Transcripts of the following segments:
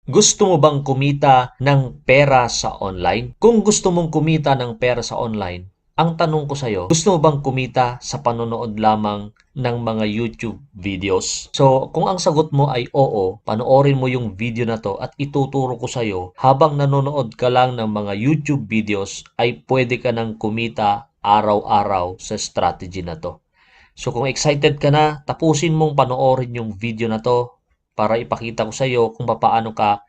Gusto mo bang kumita ng pera sa online? Kung gusto mong kumita ng pera sa online, ang tanong ko sa'yo, gusto mo bang kumita sa panonood lamang ng mga YouTube videos? So, kung ang sagot mo ay oo, panoorin mo yung video na to at ituturo ko sa'yo habang nanonood ka lang ng mga YouTube videos ay pwede ka nang kumita araw-araw sa strategy na to. So kung excited ka na, tapusin mong panoorin yung video na to para ipakita ko sa iyo kung paano ka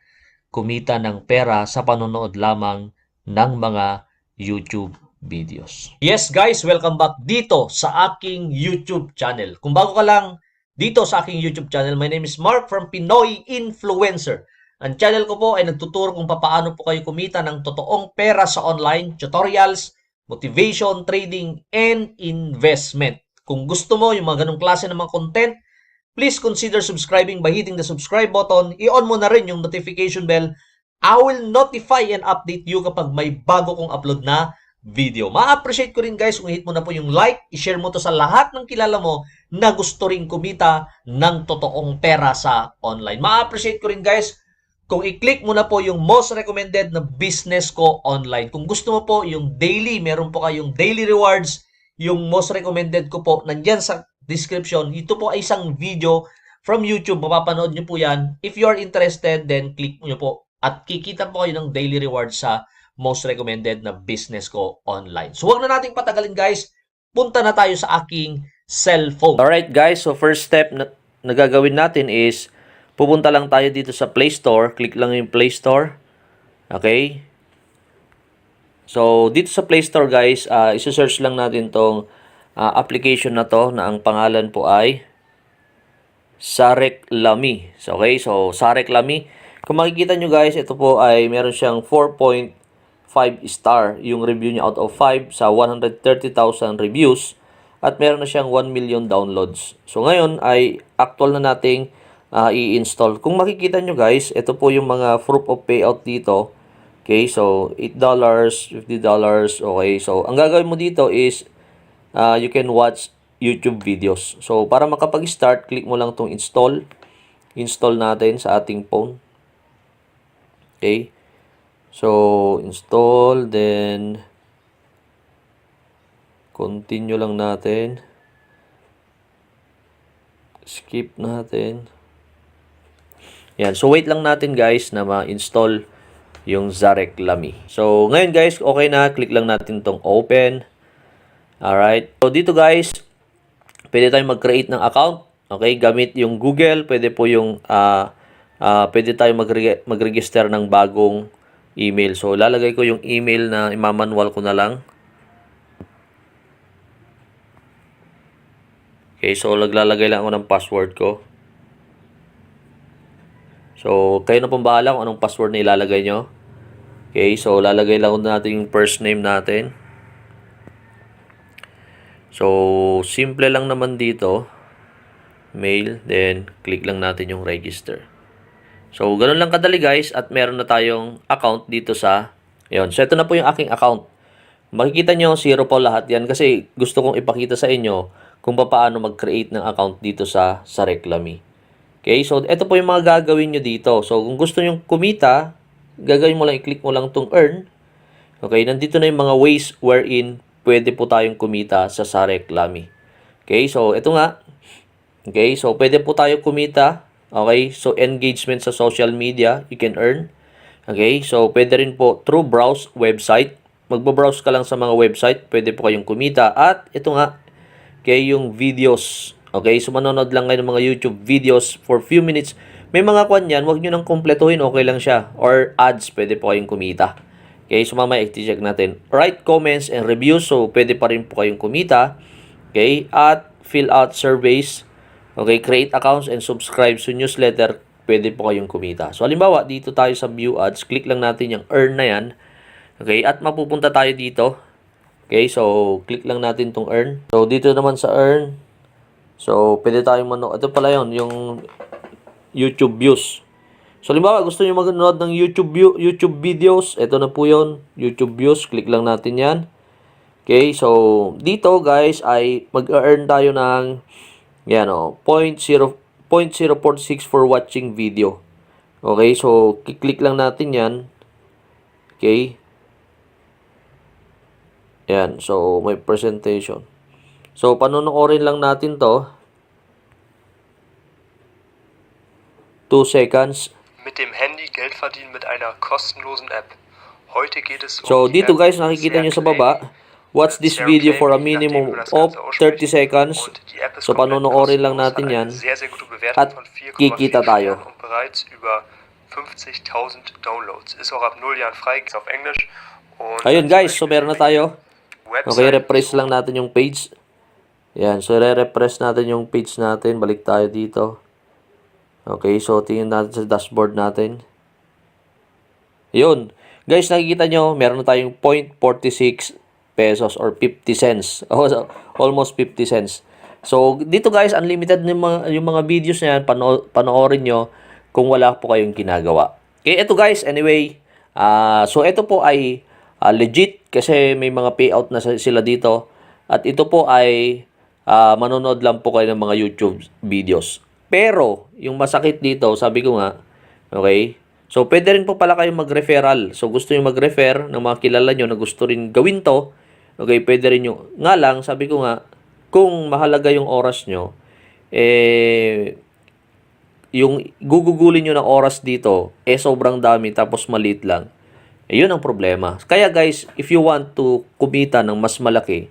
kumita ng pera sa panonood lamang ng mga YouTube videos. Yes guys, welcome back dito sa aking YouTube channel. Kung bago ka lang dito sa aking YouTube channel, my name is Mark from Pinoy Influencer. Ang channel ko po ay nagtuturo kung paano po kayo kumita ng totoong pera sa online, tutorials, motivation, trading, and investment. Kung gusto mo yung mga ganong klase ng mga content, please consider subscribing by hitting the subscribe button. I-on mo na rin yung notification bell. I will notify and update you kapag may bago kong upload na video. Ma-appreciate ko rin guys kung hit mo na po yung like, i-share mo to sa lahat ng kilala mo na gusto rin kumita ng totoong pera sa online. Ma-appreciate ko rin guys kung i-click mo na po yung most recommended na business ko online. Kung gusto mo po yung daily, meron po kayong daily rewards, yung most recommended ko po, nandyan sa description. Ito po ay isang video from YouTube. Mapapanood nyo po yan. If you are interested, then click nyo po. At kikita po kayo ng daily rewards sa most recommended na business ko online. So, huwag na nating patagalin guys. Punta na tayo sa aking cellphone. Alright guys, so first step na gagawin natin is pupunta lang tayo dito sa Play Store. Click lang yung Play Store. Okay? So, dito sa Play Store guys, isa-search lang natin tong application na to na ang pangalan po ay Sarek Lami. So, okay, so Sarek Lami. Kung makikita nyo guys, ito po ay meron siyang 4.5 star yung review niya out of 5 sa 130,000 reviews at meron na siyang 1 million downloads. So, ngayon ay actual na nating i-install. Kung makikita nyo guys, ito po yung mga proof of payout dito. Okay, so $8, $50. Okay, so ang gagawin mo dito is you can watch YouTube videos. So para makapag-start, click mo lang tong install. Install natin sa ating phone. Okay. So install, then continue lang natin. Skip natin. Yan, so wait lang natin guys na ma-install yung Sarek Lami. So, ngayon guys, okay na. Click lang natin tong open. Alright. So, dito guys, pwede tayong mag-create ng account. Okay, gamit yung Google. Pwede po yung, pwede tayong mag-register ng bagong email. So, lalagay ko yung email na imamanual ko na lang. Okay, so, naglalagay lang ako ng password ko. So, kayo na pong bahala kung anong password na ilalagay nyo. Okay, so lalagay lang natin yung first name natin. So, simple lang naman dito. Mail, then click lang natin yung register. So, ganun lang kadali guys at meron na tayong account dito sa, yun. So, ito na po yung aking account. Makikita nyo, zero po lahat yan kasi gusto kong ipakita sa inyo kung paano mag-create ng account dito sa Sarek Lami. Okay, so ito po yung mga gagawin nyo dito. So, kung gusto nyo kumita, gagawin mo lang, i-click mo lang itong earn. Okay, nandito na yung mga ways wherein pwede po tayong kumita sa Sarek Lami. Okay, so ito nga. Okay, so pwede po tayo kumita. Okay, so engagement sa social media, you can earn. Okay, so pwede rin po through browse website. Magbo-browse ka lang sa mga website, pwede po kayong kumita. At ito nga, okay, yung videos. Okay, so manonood lang kayo ng mga YouTube videos for few minutes. May mga kwan yan, huwag nyo nang kumpletuhin, okay lang siya. Or ads, pwede po kayong kumita. Okay, so mamaya i-check natin. Write comments and reviews, so pwede pa rin po kayong kumita. Okay, at fill out surveys. Okay, create accounts and subscribe to newsletter, pwede po kayong kumita. So halimbawa, dito tayo sa view ads, click lang natin yung earn na yan. Okay, at mapupunta tayo dito. Okay, so click lang natin tong earn. So dito naman sa earn, so pwede tayong manood. Ito pala yun, yung YouTube views. So, halimbawa, gusto nyo mag-nood ng YouTube videos. Ito na po yun. YouTube views. Click lang natin yan. Okay, so, dito guys, ay mag-earn tayo ng, yan o, 0.046 for watching video. Okay, so kiklik lang natin yan. Okay. Yan, so may presentation. So panonoorin lang natin to. 2 seconds. Mit dem Handy Geld verdienen mit einer kostenlosen App. Heute geht es So die dito App guys, nakikita nyo sa baba. Watch this Sarah video for a Claim, je nachdem, wie minimum man das of Ganze 30 ausspricht. seconds. Und die App ist So komplett panonoorin lang kostenlos, natin hat yan. eine sehr, sehr gute Bewertung At von 4,4 kikita tayo. Sternen und bereits über 50.000 Downloads. Ist auch ab 0 Jahren frei, ist auf Englisch. Und Ayun guys, so meron na tayo. Okay, refresh lang natin yung page. Yan, so re-refresh natin yung page natin. Balik tayo dito. Okay, so tingnan natin sa dashboard natin. Yun. Guys, nakikita nyo, meron na tayong 0.46 pesos or 50 cents. Almost 50 cents. So, dito guys, unlimited yung mga videos na yan. Panoorin nyo kung wala po kayong ginagawa. Okay, ito guys, anyway. So, ito po ay legit kasi may mga payout na sila dito. At ito po ay manonood lang po kayo ng mga YouTube videos. Pero, yung masakit dito, sabi ko nga, okay, so pwede rin po pala kayong mag-referral. So, gusto nyo mag-refer ng mga kilala nyo na gusto rin gawin to, okay, pwede rin nyo. Nga lang, sabi ko nga, kung mahalaga yung oras nyo, yung gugugulin nyo ng oras dito, sobrang dami, tapos maliit lang. Yun ang problema. Kaya guys, if you want to kumita ng mas malaki,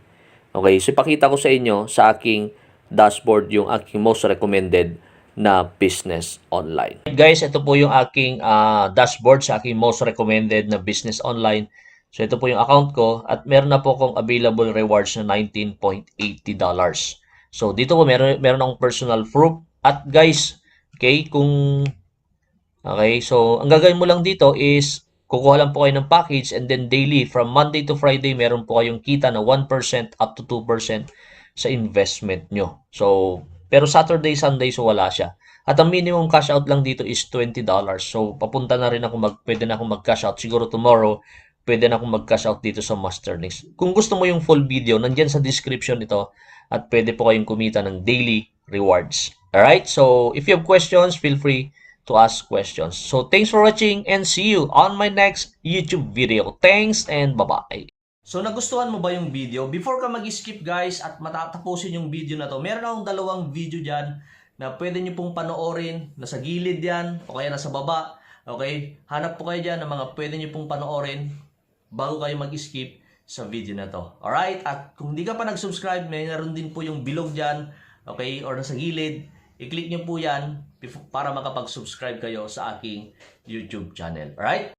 okay, so ipakita ko sa inyo sa aking dashboard yung aking most recommended na business online. Guys, ito po yung aking dashboard sa aking most recommended na business online. So ito po yung account ko at meron na po akong available rewards na $19.80. So dito po meron akong personal proof. At guys, okay, so ang gagawin mo lang dito is kukuha lang po kayo ng package and then daily from Monday to Friday meron po kayong kita na 1% up to 2% sa investment nyo. So, pero Saturday, Sunday, so wala siya. At ang minimum cash out lang dito is $20. So, papunta na rin ako pwede na akong mag-cash out. Siguro tomorrow, pwede na akong mag-cash out dito sa Masterlinks. Kung gusto mo yung full video, nandyan sa description ito at pwede po kayong kumita ng daily rewards. Alright? So, if you have questions, feel free to ask questions. So, thanks for watching and see you on my next YouTube video. Thanks and bye-bye. So, nagustuhan mo ba yung video? Before ka mag-skip guys at matatapusin yung video na to, meron akong dalawang video dyan na pwede nyo pong panoorin. Nasa gilid yan o kaya nasa baba. Okay? Hanap po kayo dyan ng mga pwede nyo pong panoorin bago kayo mag-skip sa video na to. Alright? At kung di ka pa nag-subscribe, mayroon din po yung bilog dyan. Okay? Or nasa gilid. I-click nyo po yan para makapag-subscribe kayo sa aking YouTube channel. Alright?